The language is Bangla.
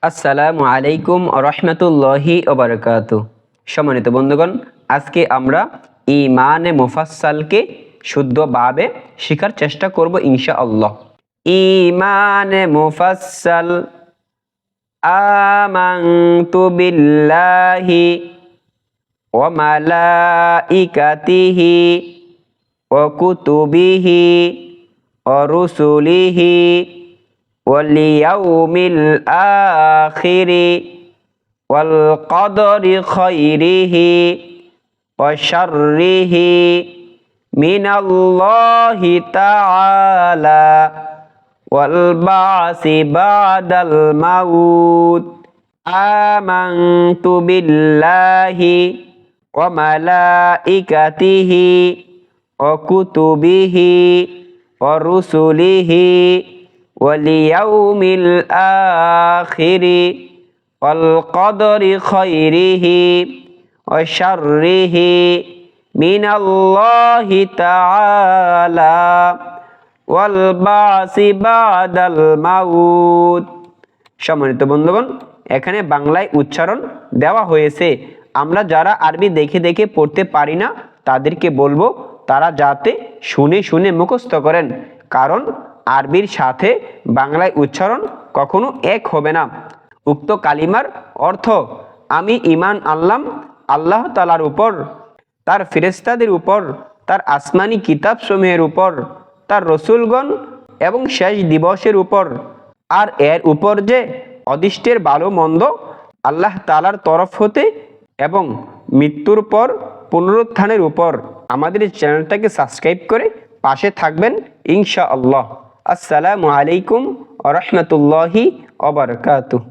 আসসালামু আলাইকুম রহমতুল্লাহি ওবারাকাতু। সম্মানিত বন্ধুগণ, আজকে আমরা ঈমানে মুফাসসালকে শুদ্ধভাবে শেখার চেষ্টা করব ইনশাআল্লাহ। ঈমানে মুফাসসাল। আমানতু বিল্লাহি ওয়া মালাইকাতিহি ওয়া কুতুবিহি ওয়া রুসুলিহি واليوم الآخر والقدر خيره وشره من الله تعالى والبعث بعد الموت آمنت بالله وملائكته وكتبه ورسله واليوم الآخر والقدر خيره وشره من الله تعالى والبعث بعد الموت। সম্মানিত বন্ধুগণ, এখানে বাংলায় উচ্চারণ দেওয়া হয়েছে। আমরা যারা আরবি দেখে দেখে পড়তে পারি না তাদেরকে বলবো তারা যাতে শুনে শুনে মুখস্থ করেন, কারণ আরবির সাথে বাংলায় উচ্চারণ কখনো এক হবে না। উক্ত কালিমার অর্থ আমি ঈমান আনলাম আল্লাহ তাআলার উপর, তার ফেরেশতাদের উপর, তার আসমানি কিতাবসমূহের উপর, তার রসুলগণ এবং শেষ দিবসের উপর, আর এর উপর যে অদৃষ্টের ভালো মন্দ আল্লাহ তাআলার তরফ হতে এবং মৃত্যুর পর পুনরুত্থানের উপর। আমাদের চ্যানেলটাকে সাবস্ক্রাইব করে পাশে থাকবেন ইনশাআল্লাহ। আসসালামু আলাইকুম ওয়া রাহমাতুল্লাহি ওয়া বারাকাতুহু।